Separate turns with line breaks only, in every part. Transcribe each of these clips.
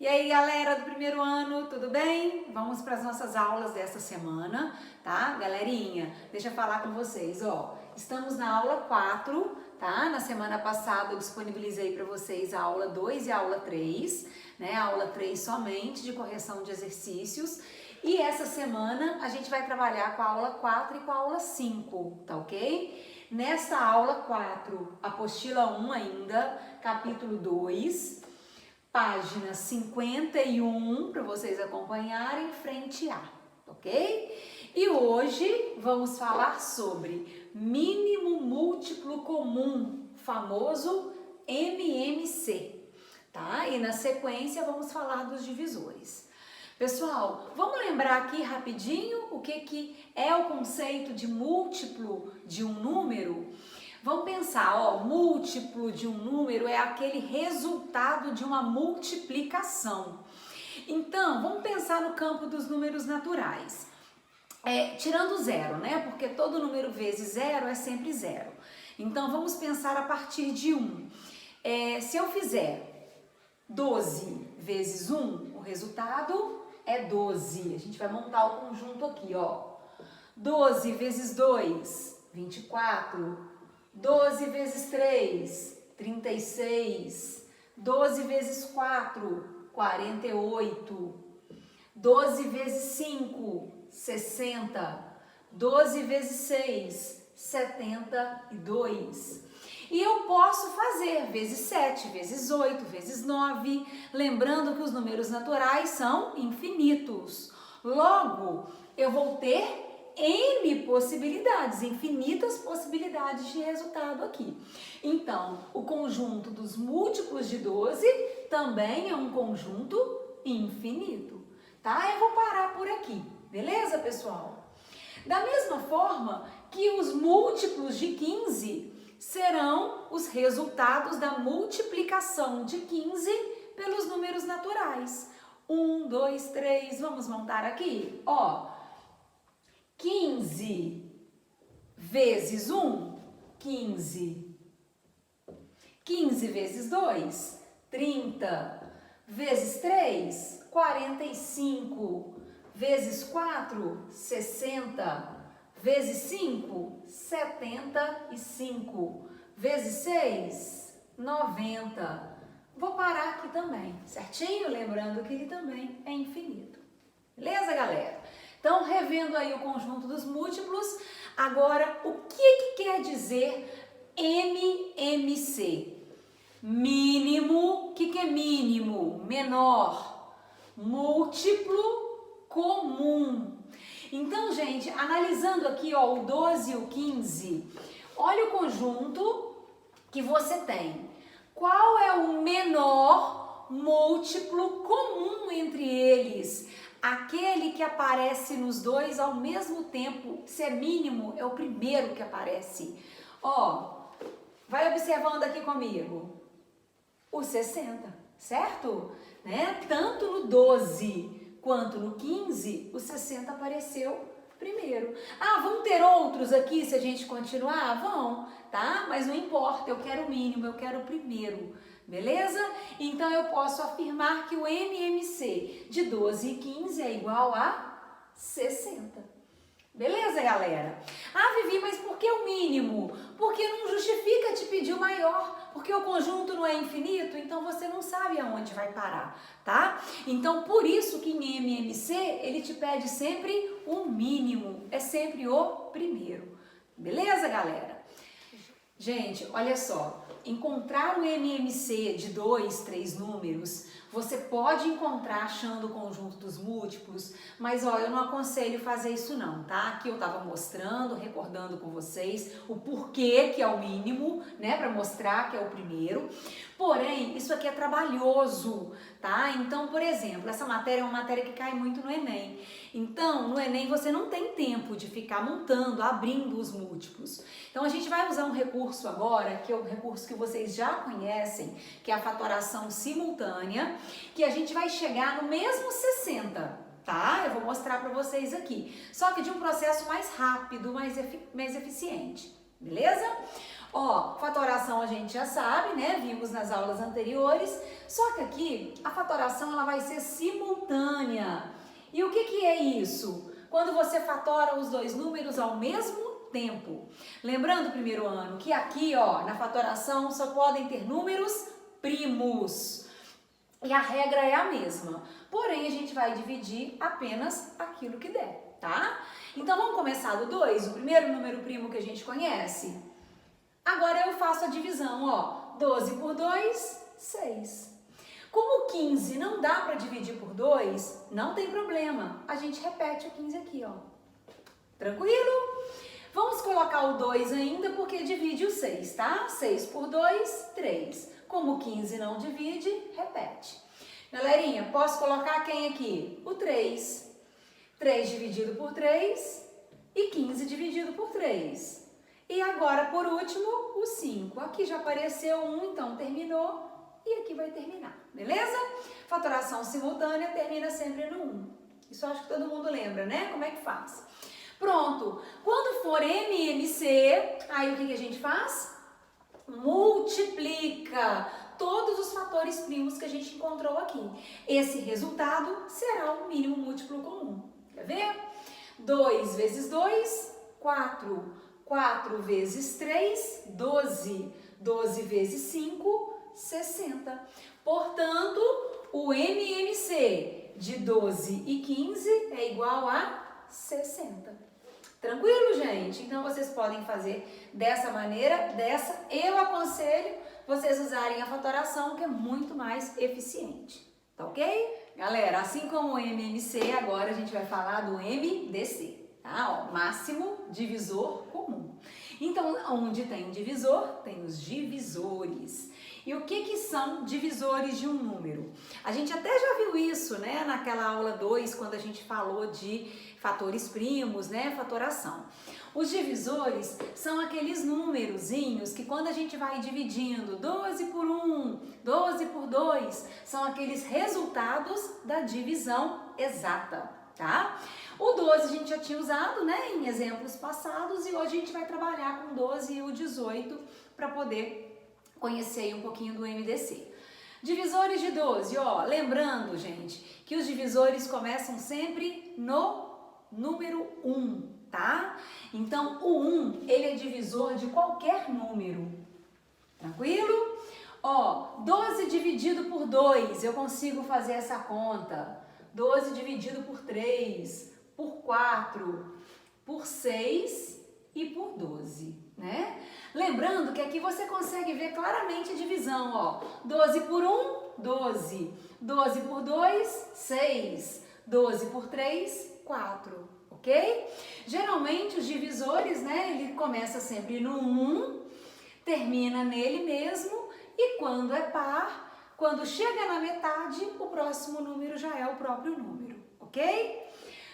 E aí, galera do primeiro ano, tudo bem? Vamos para as nossas aulas dessa semana, tá? Galerinha, deixa eu falar com vocês, ó. Estamos na aula 4, tá? Na semana passada eu disponibilizei para vocês a aula 2 e a aula 3, né? A aula 3 somente de correção de exercícios. E essa semana a gente vai trabalhar com a aula 4 e com a aula 5, tá ok? Nessa aula 4, apostila 1 ainda, capítulo 2, página 51, para vocês acompanharem, frente A, ok? E hoje vamos falar sobre mínimo múltiplo comum, famoso MMC, tá? E na sequência vamos falar dos divisores. Pessoal, vamos lembrar aqui rapidinho o que é o conceito de múltiplo de um número? Vamos pensar, ó, múltiplo de um número é aquele resultado de uma multiplicação. Então, vamos pensar no campo dos números naturais. Tirando zero, né? Porque todo número vezes zero é sempre zero. Então, vamos pensar a partir de 1. Se eu fizer 12 vezes 1, o resultado é 12. A gente vai montar o conjunto aqui, ó. 12 vezes 2, 24. 12 vezes 3, 36. 12 vezes 4, 48. 12 vezes 5, 60. 12 vezes 6, 72. E eu posso fazer vezes 7, vezes 8, vezes 9, lembrando que os números naturais são infinitos. Logo, eu vou ter N possibilidades, infinitas possibilidades de resultado aqui. Então, o conjunto dos múltiplos de 12 também é um conjunto infinito, tá? Eu vou parar por aqui, beleza, pessoal? Da mesma forma que os múltiplos de 15 serão os resultados da multiplicação de 15 pelos números naturais. 1, 2, 3, vamos montar aqui, ó. 15 vezes 1, 15. 15 vezes 2, 30. Vezes 3, 45. Vezes 4, 60. Vezes 5, 75. Vezes 6, 90. Vou parar aqui também, certinho? Lembrando que ele também é infinito. Beleza, galera? Então, revendo aí o conjunto dos múltiplos, agora o que quer dizer MMC? Mínimo, o que é mínimo? Menor. Múltiplo comum. Então, gente, analisando aqui, ó, o 12 e o 15, olha o conjunto que você tem. Qual é o menor múltiplo comum entre eles? Aquele que aparece nos dois ao mesmo tempo, se é mínimo, é o primeiro que aparece. Ó, vai observando aqui comigo. O 60, certo? Né? Tanto no 12 quanto no 15, o 60 apareceu primeiro. Ah, vão ter outros aqui se a gente continuar? Vão, tá? Mas não importa, eu quero o mínimo, eu quero o primeiro. Beleza? Então, eu posso afirmar que o MMC de 12 e 15 é igual a 60. Beleza, galera? Ah, Vivi, mas por que o mínimo? Porque não justifica te pedir o maior, porque o conjunto não é infinito, então você não sabe aonde vai parar, tá? Então, por isso que em MMC, ele te pede sempre o mínimo, é sempre o primeiro. Beleza, galera? Gente, olha só. Encontrar o MMC de 2, 3 números, você pode encontrar achando o conjunto dos múltiplos, mas ó, eu não aconselho fazer isso não, tá? Aqui eu tava mostrando, recordando com vocês o porquê que é o mínimo, né? Para mostrar que é o primeiro. Porém, isso aqui é trabalhoso, tá? Então, por exemplo, essa matéria é uma matéria que cai muito no Enem. Então, no Enem você não tem tempo de ficar montando, abrindo os múltiplos. Então, a gente vai usar um recurso agora, que é o recurso que vocês já conhecem, que é a fatoração simultânea, que a gente vai chegar no mesmo 60, tá? Eu vou mostrar para vocês aqui. Só que de um processo mais rápido, mais eficiente. beleza? Ó, fatoração a gente já sabe, né? Vimos nas aulas anteriores, só que aqui a fatoração ela vai ser simultânea. E o que é isso? Quando você fatora os dois números ao mesmo tempo. Lembrando, primeiro ano, que aqui, ó, na fatoração só podem ter números primos. E a regra é a mesma. Porém, a gente vai dividir apenas aquilo que der, tá? Então, vamos começar do 2, o primeiro número primo que a gente conhece. Agora eu faço a divisão, ó. 12 por 2, 6. Como o 15 não dá para dividir por 2, não tem problema. A gente repete o 15 aqui, ó. Tranquilo? Vamos colocar o 2 ainda, porque divide o 6, tá? 6 por 2, 3. Como o 15 não divide, repete. Galerinha, posso colocar quem aqui? O 3. 3 dividido por 3 e 15 dividido por 3. E agora, por último, o 5. Aqui já apareceu 1, então terminou. E aqui vai terminar, beleza? Fatoração simultânea termina sempre no 1. Isso eu acho que todo mundo lembra, né? Como é que faz? Pronto. Quando for MMC, aí o que a gente faz? Multiplica todos os fatores primos que a gente encontrou aqui. Esse resultado será o mínimo múltiplo comum. Quer ver? 2 vezes 2, 4. 4 vezes 3, 12. 12 vezes 5, 60. Portanto, o MMC de 12 e 15 é igual a 60. Tranquilo, gente? Então, vocês podem fazer dessa maneira, eu aconselho vocês usarem a fatoração, que é muito mais eficiente. Tá ok? Galera, assim como o MMC, agora a gente vai falar do MDC, tá? Ó, máximo divisor comum. Então, onde tem divisor, tem os divisores. E o que são divisores de um número? A gente até já viu isso, né, naquela aula 2, quando a gente falou de fatores primos, né, fatoração. Os divisores são aqueles númerozinhos que quando a gente vai dividindo 12 por 1, 12 por 2, são aqueles resultados da divisão exata, tá? O 12 a gente já tinha usado, né, em exemplos passados, e hoje a gente vai trabalhar com 12 e o 18 para poder conhecer aí um pouquinho do MDC. Divisores de 12, ó, lembrando, gente, que os divisores começam sempre no número 1, tá? Então, o 1, ele é divisor de qualquer número, tranquilo? Ó, 12 dividido por 2, eu consigo fazer essa conta. 12 dividido por 3, por 4, por 6 e por 12, né? Lembrando que aqui você consegue ver claramente a divisão, ó. 12 por 1, 12. 12 por 2, 6. 12 por 3, 4, ok? Geralmente os divisores, né, ele começa sempre no 1, termina nele mesmo, e quando é par, quando chega na metade, o próximo número já é o próprio número, ok?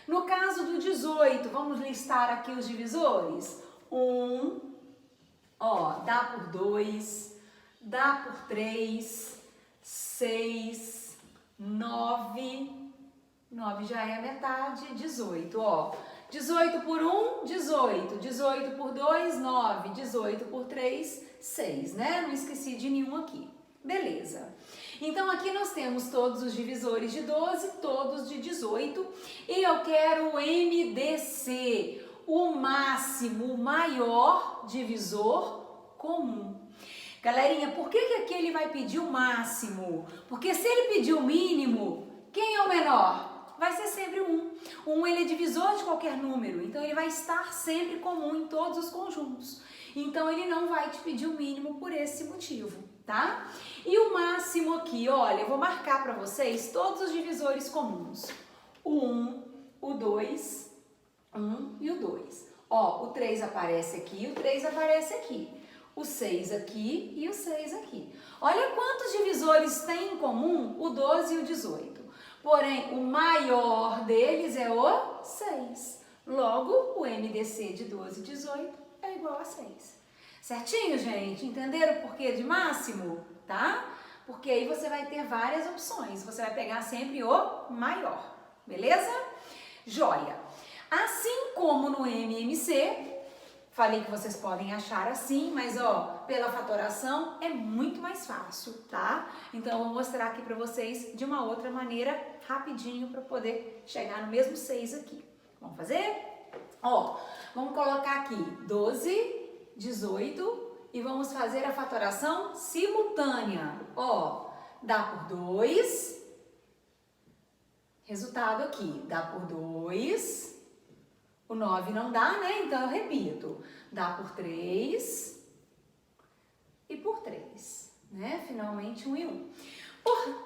No caso do 18, vamos listar aqui os divisores. 1, ó, dá por 2, dá por 3, 6, 9, 9 já é a metade, 18, ó. 18 por 1, 18, 18 por 2, 9, 18 por 3, 6, né? Não esqueci de nenhum aqui. Beleza. Então, aqui nós temos todos os divisores de 12, todos de 18, e eu quero o MDC, o máximo, o maior divisor comum. Galerinha, por que aqui ele vai pedir o máximo? Porque se ele pedir o mínimo, quem é o menor? Vai ser sempre o 1. O 1 ele é divisor de qualquer número, então ele vai estar sempre comum em todos os conjuntos. Então, ele não vai te pedir o mínimo por esse motivo, tá? E o máximo aqui, olha, eu vou marcar para vocês todos os divisores comuns. O 1, o 2, 1 e o 2. Ó, o 3 aparece aqui, o 3 aparece aqui. O 6 aqui e o 6 aqui. Olha quantos divisores tem em comum o 12 e o 18. Porém, o maior deles é o 6. Logo, o MDC de 12 e 18 é igual a 6. Certinho, gente? Entenderam o porquê de máximo? Tá? Porque aí você vai ter várias opções. Você vai pegar sempre o maior. Beleza? Joia! Assim como no MMC, Falei que vocês podem achar assim, mas ó, pela fatoração é muito mais fácil, tá? Então eu vou mostrar aqui pra vocês de uma outra maneira, rapidinho, para poder chegar no mesmo 6 aqui. Vamos fazer? Ó, vamos colocar aqui 12, 18 e vamos fazer a fatoração simultânea. Ó, dá por 2, resultado aqui, dá por 2, o 9 não dá, né? Então eu repito, dá por 3 e por 3, né? Finalmente 1 e 1.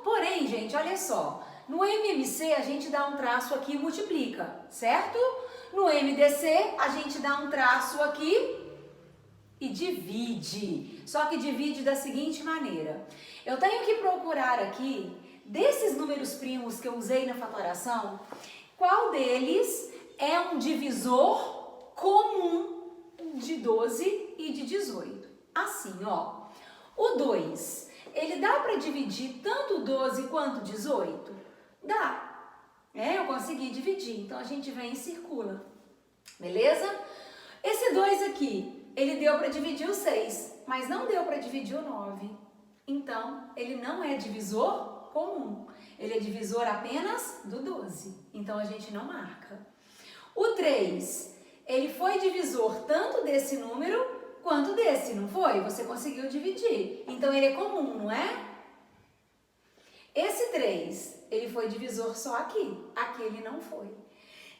Porém, gente, olha só, no MMC a gente dá um traço aqui e multiplica, certo? No MDC a gente dá um traço aqui e divide. Só que divide da seguinte maneira. Eu tenho que procurar aqui, desses números primos que eu usei na fatoração, qual deles é um divisor comum de 12 e de 18. Assim, ó. O 2, ele dá para dividir tanto 12 quanto 18? Dá. Eu consegui dividir, então a gente vem e circula. Beleza? Esse 2 aqui, ele deu para dividir o 6, mas não deu para dividir o 9. Então, ele não é divisor comum. Ele é divisor apenas do 12. Então, a gente não marca. O 3, ele foi divisor tanto desse número quanto desse, não foi? Você conseguiu dividir. Então, ele é comum, não é? Esse 3, ele foi divisor só aqui. Aqui ele não foi.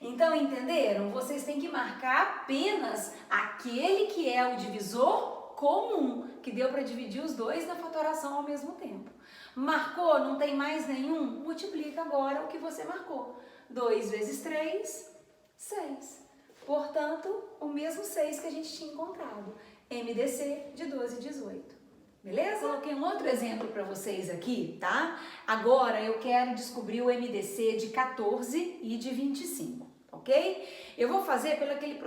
Então, entenderam? Vocês têm que marcar apenas aquele que é o divisor comum, que deu para dividir os dois na fatoração ao mesmo tempo. Marcou? Não tem mais nenhum? Multiplica agora o que você marcou. 2 vezes 3, 6. Portanto, o mesmo 6 que a gente tinha encontrado. MDC de 12 e 18. Beleza? Coloquei um outro exemplo para vocês aqui, tá? Agora eu quero descobrir o MDC de 14 e de 25, ok? Eu vou fazer pelo aquele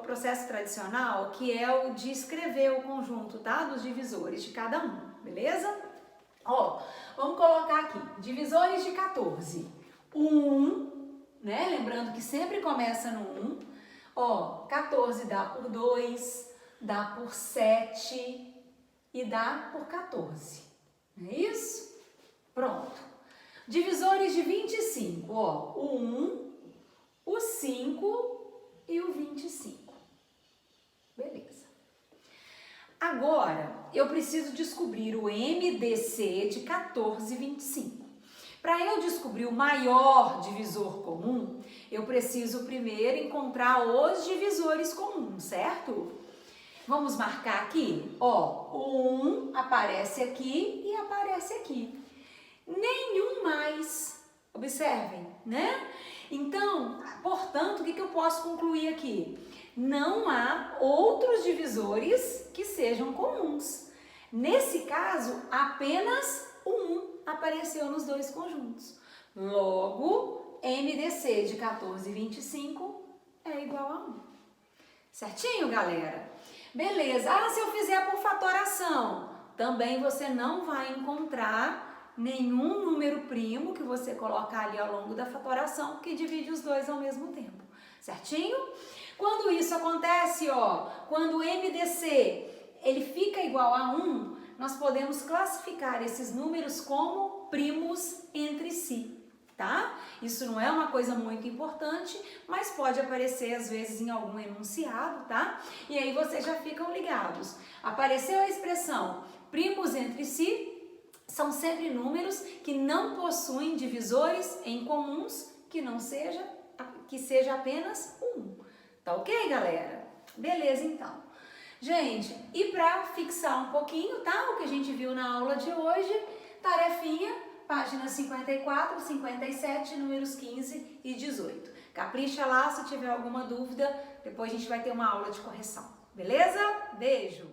processo tradicional que é o de escrever o conjunto, tá? Dos divisores de cada um, beleza? Ó, vamos colocar aqui, divisores de 14. 1, né? Lembrando que sempre começa no 1. Ó, 14 dá por 2, dá por 7 e dá por 14. Não é isso? Pronto. Divisores de 25, ó, o 1, o 5 e o 25. Beleza. Agora, eu preciso descobrir o MDC de 14 e 25. Para eu descobrir o maior divisor comum, eu preciso primeiro encontrar os divisores comuns, certo? Vamos marcar aqui, ó, o 1 aparece aqui e aparece aqui. Nenhum mais, observem, né? Então, portanto, o que eu posso concluir aqui? Não há outros divisores que sejam comuns. Nesse caso, apenas o 1 apareceu nos dois conjuntos. Logo, MDC de 14 e 25 é igual a 1. Certinho, galera? Beleza. Ah, se eu fizer por fatoração, também você não vai encontrar nenhum número primo que você colocar ali ao longo da fatoração que divide os dois ao mesmo tempo. Certinho? Quando isso acontece, ó, quando o MDC ele fica igual a 1, nós podemos classificar esses números como primos entre si. Tá? Isso não é uma coisa muito importante, mas pode aparecer às vezes em algum enunciado, tá? E aí vocês já ficam ligados. Apareceu a expressão primos entre si, são sempre números que não possuem divisores em comuns que seja apenas 1. Tá ok, galera? Beleza, então. Gente, e para fixar um pouquinho, tá? O que a gente viu na aula de hoje, tarefinha, páginas 54, 57, números 15 e 18. Capricha lá, se tiver alguma dúvida, depois a gente vai ter uma aula de correção. Beleza? Beijo!